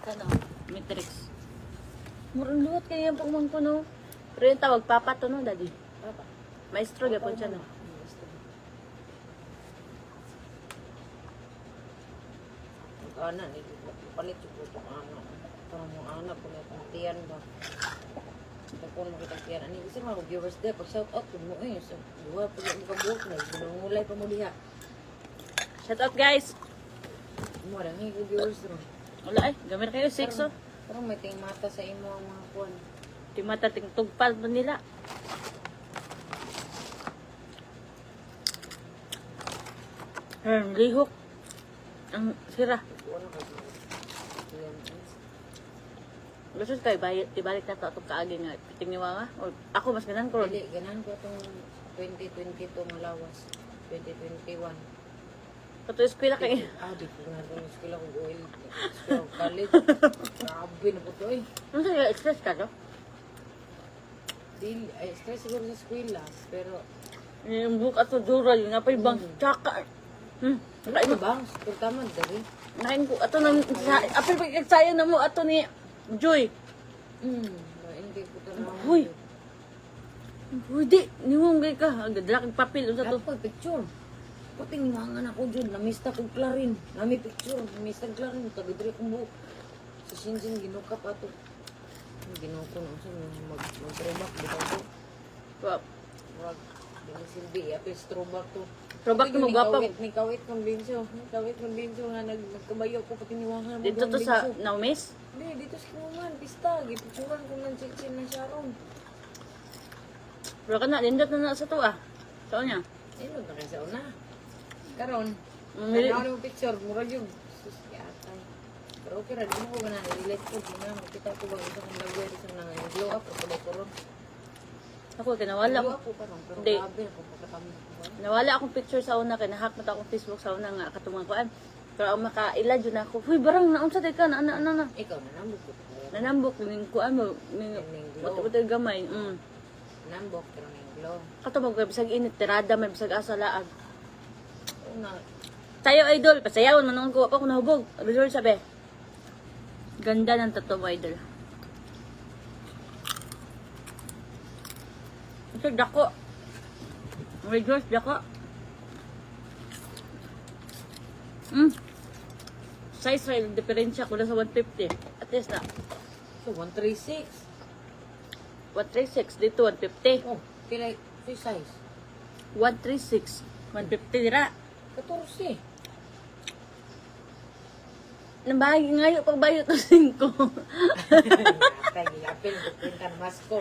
Ano? Matrix. Murang luwat kaya yung pagmang ko, no? Pero yung tawag, papa to, no, daddy? Papa. Maestro, gapon siya, no? Ana ni palit ko to ana. Parang mo ana ko na tiyan ba. Ko mo kita tiyan ani isa mga viewers there pag shout out mo so duha pa yung kabuok na gulay pa mo diha. Shout out, guys! Mo ra ni viewers ro. Wala gamit kayo, 6, oh. Parang may ting mata sa imo ang mga kuan. Di matating tugpal pa nila. Lihok. Ang sira. Gusto kayo, tibalik na ito itong kaagi nga. Piting niwa nga. O, ako mas ganan ko. Dili ganan ko tong 2022 nga lawas. 2021. Kato eskwela kayo. Di ko na doon eskwela ko oil. Eskwela ko college. Grabe na po to eh. Ano sa'yo, express ka, no? Dili, ay stress siguro sa eskwela. Pero, Yung buka to dura, yung napay bang tsaka. wala ito bang? Pero tama, dali. Nakain ko, ato nang, apil pag-exayo na mo, ato ni Joy. Hindi ko ito na. Uy! Uy, di, niwong ka. Agad kang papel, sa to. Ako, picture. Puting niwangan ako dyan. Namista ko klarin. Nami picture. Namista ko klarin. Tagadri kong buhok. Sa Shinjin, ginukap ato. Ginukap na. Mag-throwback. Dito ko. Wow. Wag. Silbi. Apil throwback to. Throwback na mo, gwapa. May kawit konbensyo. May kawit konbensyo nga nagkabayo ko. Pati niwangan mo. Dito to sa Naumis? Hindi, dito sa Kinuman. Pista. Gipicturan ko ng chinchin ng Sharon. Pero ka na, lindot na sa to, ah. Saan niya? Ayun, na kayo sa una. Karon, Mili- ano yung picture, mura yung sus, yatay. Pero okay ra, di mo ko ba na nililate ko, di na, makita ko ba isa kong lagay, isang nang glow up, o kulay ko ron. Ako, kinawala ko. Glow up po parang, pero Hindi. grabe, ako pagkatami ko ba? Nawala akong picture sa una, kaya nahack na akong Facebook sa una nga, katumang kuan. Pero ang makailad yun ako, huy, barang naunsa tayo ka, na. Ikaw, nanambok ko. Nanambok, ning kuan mo, ning, Ning glow. buti gamay. Nanambok, pero may glow. Katumang ko, bisag init, tirada, may bisag asa laag. Una, Tayo, idol, pasayawan, manungan ko, ako nahubog. Idol, sabi. Ganda ng tattoo mo, idol. Ito, dako. May Diyos, dako. Size rin, diferensya ko na sa 150. At least na. so 136. 136, dito 150. Oh, pilay, size. 136. 150 dira. 14. Nabahagi ngayon, pagbayo to 5. Yatay, yapin, bukintan, masko.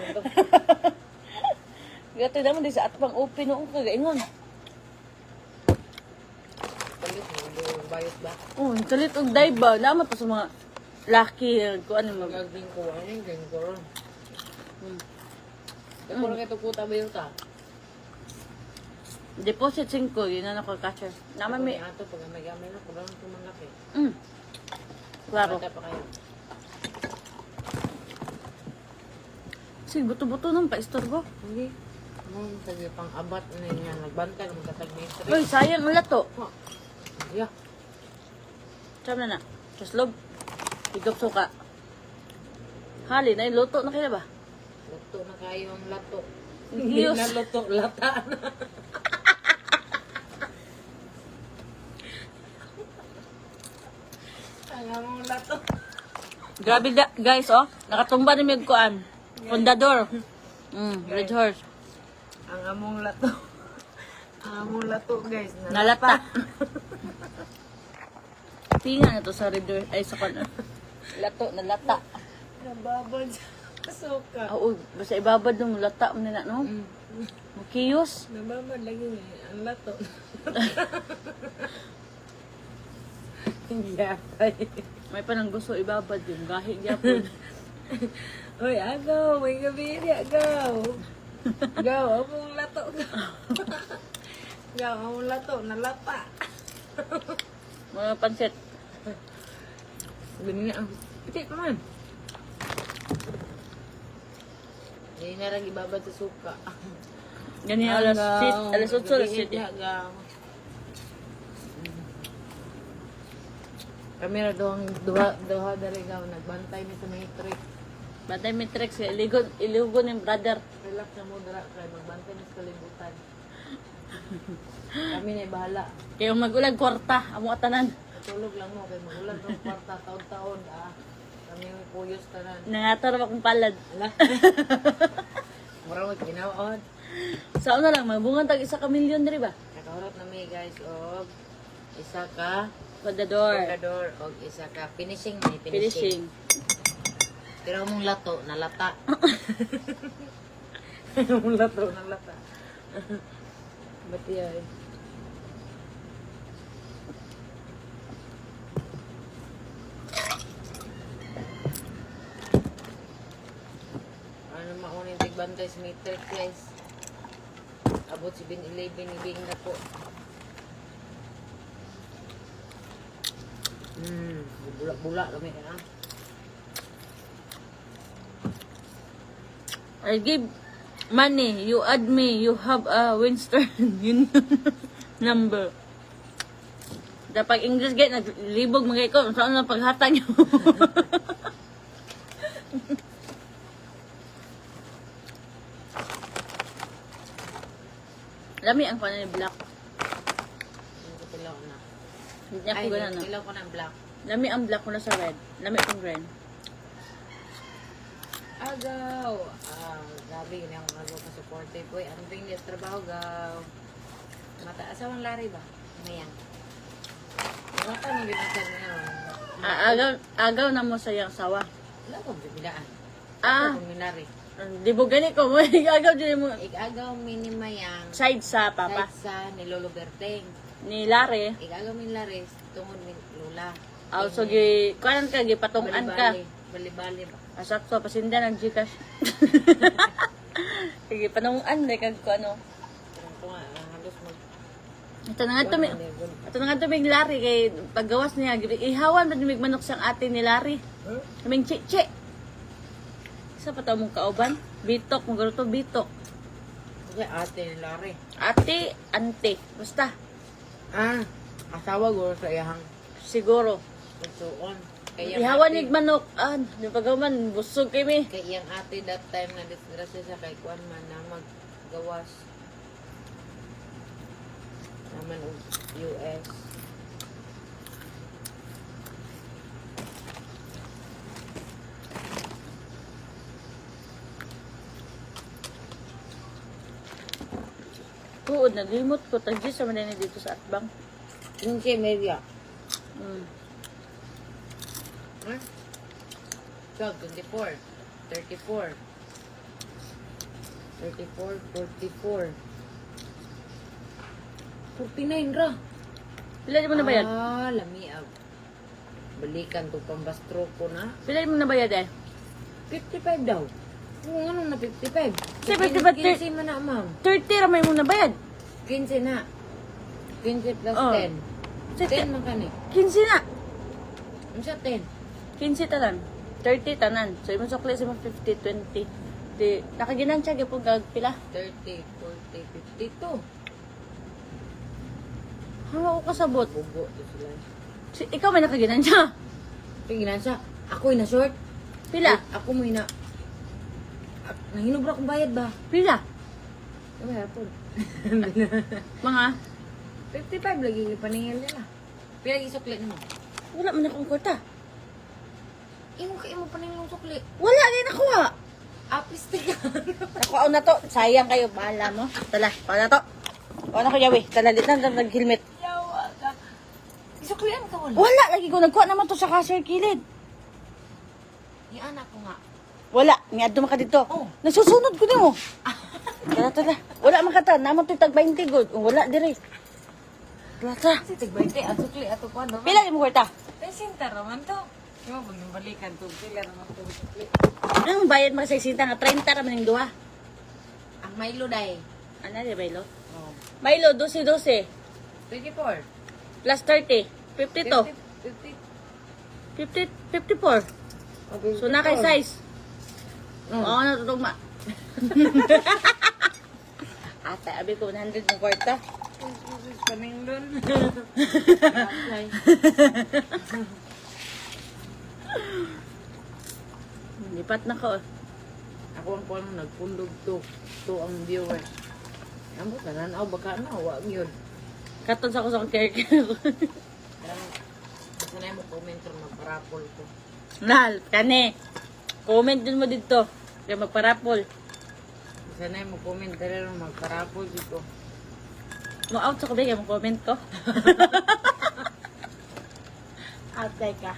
Gato naman di sa atpang open noong kagaingon. Palit mo, yung bayot ba? Oh, kalit og dive ba? Naman pa sa mga lucky, kung ano mag... Magaging ko, ano yung gawin ko ron? Ito lang ito puta ba yun ka? Deposit 5, yun na nakakasya. Naman may... Ato, pag may gamay na, kung lang ito malaki. Klaro. Bata pa kayo. Sige, buto-buto nung pa-istorbo. Hindi. Sige, pang abat na yun yan. Nagbanta na magkatag na yung Uy, sayang ang lato. Yeah. Saan na na? Kaslob. Higop suka. Hali, na luto na kaya ba? Luto na kayo ang lato. Diyos. Hindi na luto, lata na. Alam mo lato. Grabe guys, oh. Nakatumba na may kuan. Fundador. Red horse. Ang among lato. Ang among lato, guys. Nalata. Tinga na to sa red horse. Ay, sa kuan. Lato, nalata. Nababad sa suka. Oo, basta ibabad ng lata mo nila, no? Makiyos. Nababad lagi niya. Ang lato. Hindi yatay. May panang gusto ibabad yung gahi gyapon. Uy, agaw. May gabi niya. Agaw. Agaw. Among lato. Agaw. Among lato. Nalata. Mga pansit. Ganyan ang pitik naman. Hindi na lang ibabad sa suka. Ganyan alas 8, alas 7. Agaw. Kami na duha dari gaw nagbantay mi sa matrix. Batay Matrix, iligon yung brother. Relax na mo dira kay magbantay mi sa kalibutan. Kami na bahala. Kaya magulag kwarta, amo atanan. Tulog lang mo kay magulang ng kwarta taon-taon Kami may puyos tanan. Nangatar akong palad. Ala. Mura mo ginaon. Sa una lang, magbungan tag 1 ka milyon diri ba? Nakahurot na mi guys og isa ka Pagdador. Pagdador og isa ka finishing may Finishing. Pero mong lato, nalata. Mong lato, nalata. Ba't yan? Ano makunin tigbantay sa matrix guys? Abot si 7-11 ibig na po. Bulak-bulak kami ka na. I give money, you add me, you have a Winston Union number. Dapat English gate, naglibog mga ikaw, saan na paghata niyo? Lami ang panay black. Hindi ko pilaw na. Hindi ako ganun, no? Pilaw ko ng black. Lami ang black ko na sa red. Lami akong red. Agaw! Grabe yun yung ano ka supportive. Uy, ano ba yung trabaho, gaw? Mataas ang lari ba? Mayang. Mata mo binatag na yun. Agaw na mo sa iyang sawa. Wala ko bibilaan. Ah. Kung minari. Di mo gani ko mo. Agaw din mo. Igagaw minimayang. Side sa papa. Sa ni Lolo Berteng. Ni Lare. Igagaw min laris. Tungod min Lola. Also, kuanan ka, gipatungan ka. Bali-bali ba? Asakto, pasinda ng Gcash. Sige, panungan, kag ko ano. Tunga, halos mag... Ito na nga tumig Lari, kay paggawas niya, ihawan ba nimig manok siyang ate ni Lari? Kaming chiche. Isa pa mong kauban? Bitok, mong gano'n to, bitok. Kasi ate ni Lari. Ate, ante, basta. Asawa ko sa iyahang Siguro. pagsuon. Ihawan nig manok, di pagaman, busog kami. Kay iyang ate that time na disgrasya sa kay Kuan man na maggawas. Naman og US. Tuod, naglimot ko, tagis sa manini dito sa Atbang. 15 media. 12, 24, 34, 34, 44, 49 ra. Pila di mo nabayad? Lami balikan to pambastro ko na. Pila di mo nabayad eh? 55 daw. Kung ano na 55? Kasi 55, 15 man na, ma'am. 30 ramay mo nabayad. 15 na. 15 plus Oh. 10. Sa 10 man kani. 15 na. Ano siya 10? 15 tanan. 30 tanan. So, imong sukli sa mga 50, 20. Di, nakaginansya, gipong pila. 30, 40, 52. Hawa ko kasabot. Bugo to sila. Ikaw may nakaginansya. Tingnan siya. Ako na short. Pila? Ako mo na. Nahinubra kong bayad ba? Pila? Ano hapon? Mga, 55 lagi paningil nila. Pila isukli mo. wala man akong kwarta. Imo ka imo paningil ng sukli. Wala din nakuha. Apiste ka. Nakuha na to. Sayang kayo. Bahala mo. Tala, paano to? Paano ko yawi? Tala, dit na nag-helmet. Yawa ka. Isuklian ka wala. Wala. Lagi ko nagkuha naman to sa cashier kilid. Ni anak ko nga. Wala. Niadto man ka dito. Oh. Nasusunod ko nimo. Tala. Wala man ka ta. Naman to tag 20 good. Wala dire. Tala. Si tigbayte ang sukli ato ko ano. Pila mo kwarta? Pesinta raman to. Yung balikan to. Pila raman to sukli. Ang bayad mo sa isinta nga 30 raman yung duha. Ang Milo day. Ano di Milo? Oh. Milo, 12-12. 24. Plus 30. 52. 50. 54. So, na kay size. Mm. Oo, natutugma. Ate, abi ko 100 ng kwarta. Paninglon. na ko. Ako ang parang nagpundog to ang viewer. Ang buta na baka na wa gyud. Katon sa ko sa care. Parang sanay mo comment or magparapol ko. Nal, kani. Comment din mo dito. Kaya magparapol. Sanay mo comment dali ron magparapol dito. Mo out sa ko ba kaya mo comment ko? Atay ka.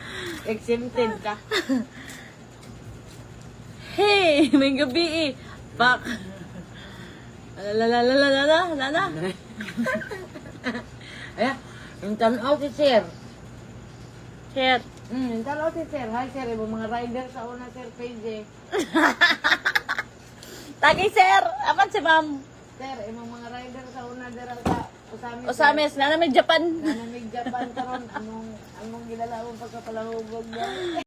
Exempted ka. Hey, may gabi eh. Pak. Lala. Ayan, yung tanaw si Sir. Shit. Yung tanaw si Sir. Hi Sir, ibang mga rider sa una Sir page. Tagay, sir. Apan si ma'am. Sir, ibang mga rider sa una dira sa Usami. Osames, na namin Japan. Nanamig Japan karon anong ginala mo pagkapalahubog.